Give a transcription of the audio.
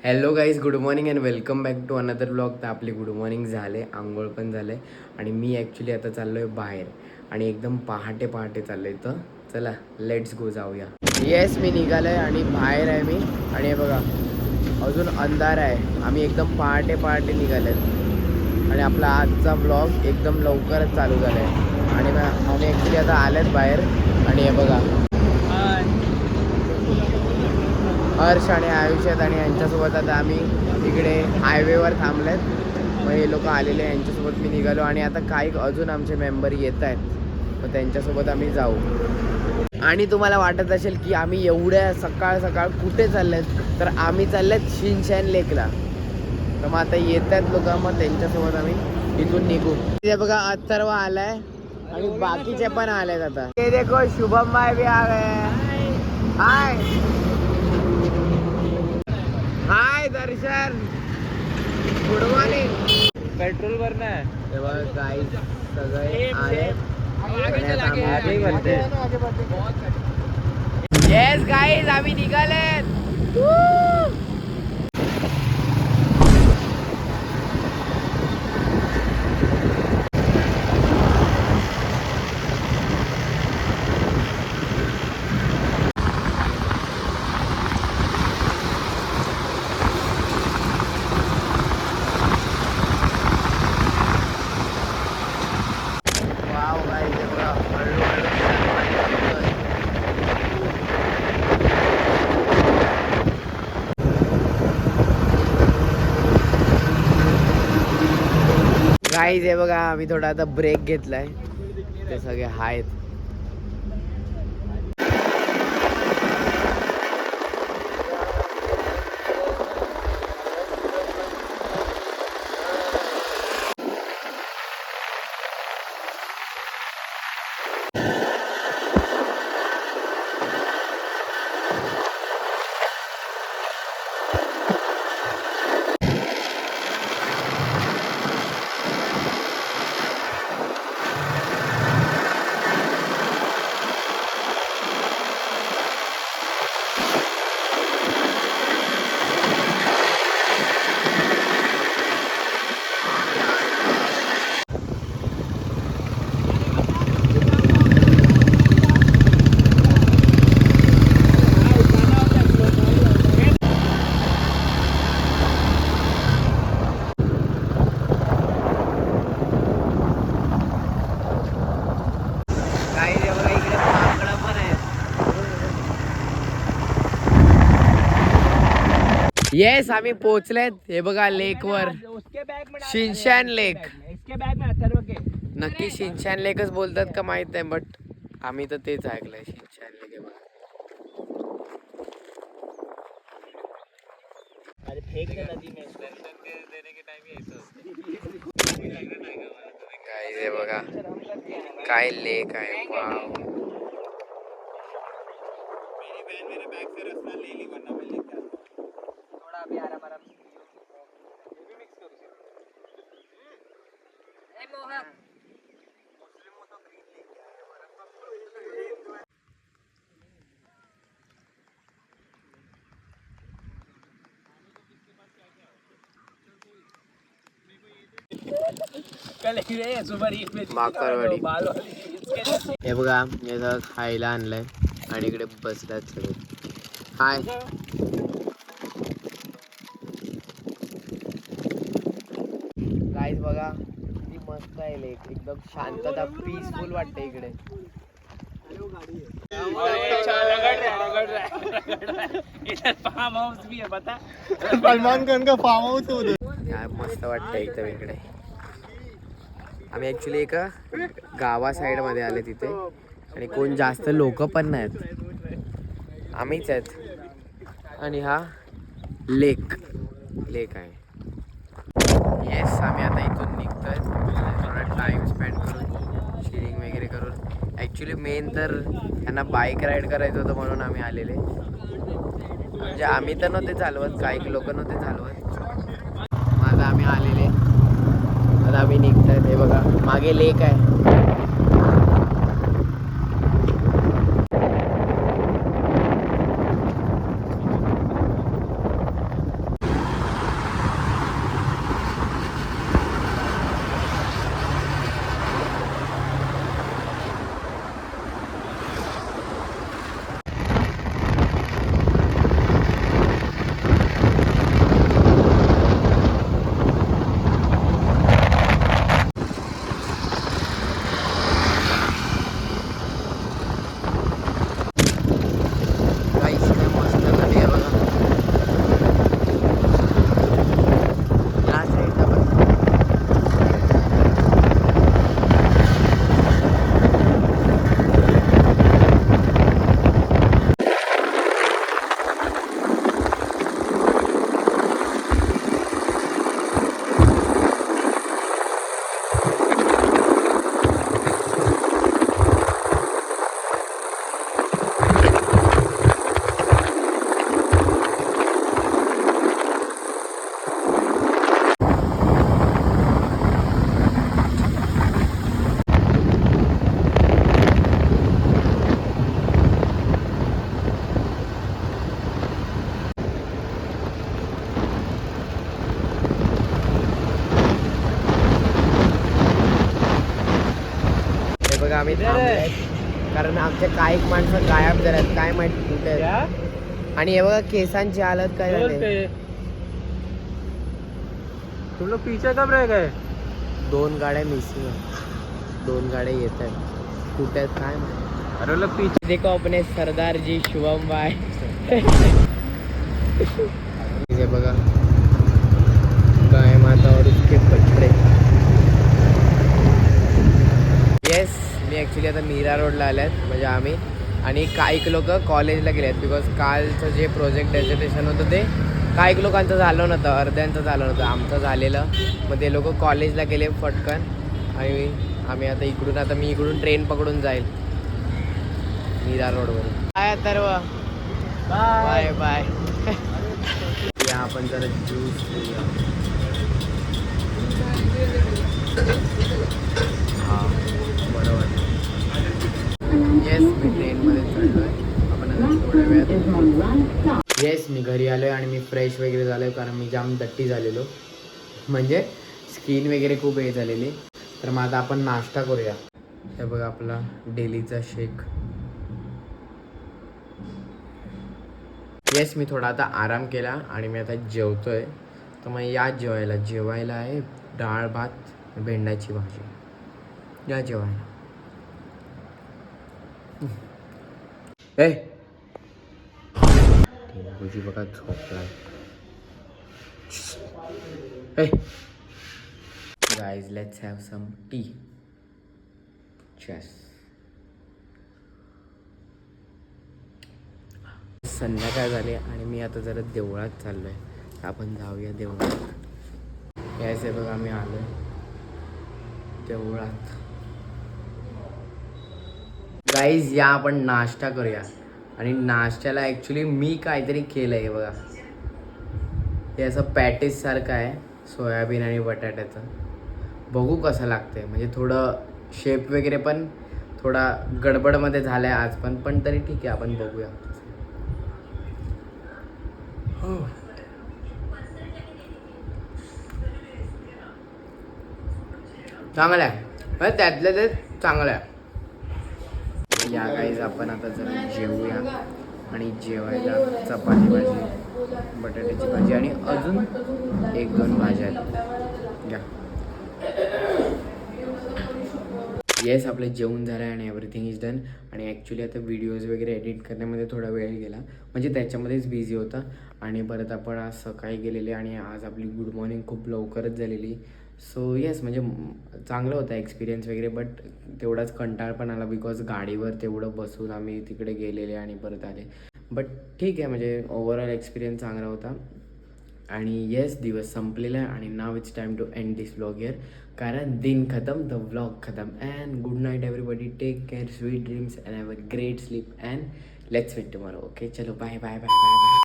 Hello guys, good morning and welcome back to another blog. तर आपली good morning झाले, आंघोळ पण झाले आणि मी ॲक्च्युली आता चाललो आहे बाहेर आणि एकदम पहाटे चाललो आहे. तर चला लेट्स गो, जाऊया. येस, मी निघालो आहे आणि बाहेर आहे मी. आणि हे बघा, अजून अंधार आहे. आम्ही एकदम पहाटे निघाले आहेत आणि आपला आजचा ब्लॉग एकदम लवकरच चालू झाला आहे. आणि आम्ही ॲक्च्युली आता आलेत बाहेर. आणि हे बघा, हर्ष आणि आयुष्यात आणि यांच्यासोबत आता आम्ही इकडे हायवेवर थांबलेत. मग हे लोक आलेले, यांच्यासोबत मी निघालो आणि आता काही अजून आमचे मेंबर येत आहेत, मग त्यांच्यासोबत आम्ही जाऊ. आणि तुम्हाला वाटत असेल की आम्ही एवढ्या सकाळ कुठे चाललेत, तर आम्ही चाललेत शिनशॅन लेकला. तर मग आता येत आहेत लोक, मग त्यांच्यासोबत आम्ही इथून निघू. ते बघा, अथर्व आलाय आणि बाकीचे पण आलेत. आता ते देखो, शुभम भाई भी आ गए. हाय हाय दर्शन, गुड मॉर्निंग. पेट्रोल भरना है. तेव्हा गाईज सगळे आले. येस गाईज, आम्ही निघालेत. गाईज हे बघा, आम्ही थोडा आता ब्रेक घेतलाय. ते सगळे आहेत. येस, आम्ही पोहोचलेत. हे बघा, लेकवर, शिनशॅन लेक. नक्की शिनशॅन लेकच बोलतात का माहित नाही, बट आम्ही तर तेच ऐकलंय, शिनशॅन लेक. काय हे बघा, काय लेक आहे. वाव. माकरवाडी. हे बघा, हे सगळं खायला आणलंय आणि इकडे बसल्यात सगळे. हाय गाईज, बघा किती मस्त आहे लेक. एकदम शांतता, पीसफुल वाटते इकडे. फार्म हाउस भी है, बता. सलमान खान का फार्म हाऊस होतं. काय मस्त वाटतं एकदम इकडे. आम्ही ॲक्च्युली एका गावा साईडमध्ये आले तिथे, आणि कोण जास्त लोक पण नाहीत, आम्हीच आहेत. आणि हा लेक आहे. येस, आम्ही आता इथून निघतोय. थोडा टाईम स्पेंड करून, शेअरिंग वगैरे करून. ॲक्च्युली मेन तर त्यांना बाईक राईड करायचं होतं, म्हणून आम्ही आलेले. म्हणजे आम्ही तर नव्हते चालवत, काही लोक नव्हते चालवत. मग आता आम्ही आलेले, आता आम्ही निघतोय. हे बघा, मागे लेक आहे. आम्ही थांबलोय कारण आमचे काही माणसं गायब झाल्यात काय माहिती कुठे आहेत. क्या आणि हे बघा केसांची हालत काय बोल झाली. पे तुम लोग पीछे कब रह गए. 2 गाड्या मिसिंग आहेत. 2 गाड्या येत आहेत कुठे आहेत काय माहिती. अरे लोग पीछे देखो अपने सरदार जी शुभम भाई. हे बघा गाय माता और उसके बछड़े. येस मी ॲक्च्युली आता मीरा रोडला आले आहेत म्हणजे आम्ही आणि काही लोक कॉलेजला गेले आहेत बिकॉज कालचं जे प्रोजेक्ट डेझर्टेशन होतं ते काही लोकांचं झालं नव्हतं, अर्ध्यांचं झालं नव्हतं. आमचं झालेलं. मग ते लोक कॉलेजला गेले पटकन आणि आम्ही आता मी इकडून ट्रेन पकडून जाईल मीरा रोडवरून. काय सर्व बाय बाय. या आपण जरा ज्यूस हां बरोबर. येस मी ट्रेनमध्ये चढलो आहे. आपण आता थोड्या वेळात. येस मी घरी आलो आहे आणि मी फ्रेश वगैरे झालो आहे कारण मी जाम दट्टी झालेलो म्हणजे स्किन वगैरे खूप हे झालेली. तर मग आता आपण नाश्ता करूया. हे बघा आपला डेलीचा शेक. येस मी थोडा आता आराम केला आणि मी आता जेवतोय. तर मग या जेवायला आहे डाळ भात भेंड्याची भाजी. या जेवायला. ए टिंकूची बघा झोपलाय. ए guys let's have some tea. चेस. संध्याकाळ झाली आणि मी आता जरा देवळात चाललोय. आपण जाऊया देवळात. यायचं आहे बघा मी आलोय देवळात. गाईज या आपण नाश्ता करूया आणि नाश्त्याला ॲक्च्युली मी काहीतरी केलं आहे बघा. हे असं पॅटीस सारखं आहे सोयाबीन आणि बटाट्याचं. बघू कसं लागतंय म्हणजे थोडं शेप वगैरे पण थोडा गडबडमध्ये झालं आहे आज पण तरी ठीक आहे आपण बघूया. चांगलं आहे त्यातलं ते चांगलं आहे. या गाईज आपण आता जरा जेवूया आणि जेवायला चपाती भाजी बटाट्याची भाजी आणि अजून 1-2 भाज्या आहेत. या येस आपलं जेवण झालं आहे आणि एव्हरीथिंग इज डन. आणि ॲक्च्युली आता व्हिडिओज वगैरे एडिट करण्यामध्ये थोडा वेळ गेला म्हणजे त्याच्यामध्येच बिझी होता. आणि परत आपण आज सकाळी गेलेले आणि आज आपली गुड मॉर्निंग खूप लवकरच झालेली. सो येस म्हणजे चांगलं होतं एक्सपिरियन्स वगैरे बट तेवढाच कंटाळ पण आला बिकॉज गाडीवर तेवढं बसून आम्ही तिकडे गेलेले आणि परत आले. बट ठीक आहे म्हणजे ओव्हरऑल एक्सपिरियन्स चांगला होता. आणि येस दिवस संपलेला आहे आणि now it's time to end this vlog here कारण दिन खतम द व्लॉग खतम. And good night everybody. Take care sweet dreams and have a great sleep and let's meet tomorrow. Okay चलो bye bye bye bye bye.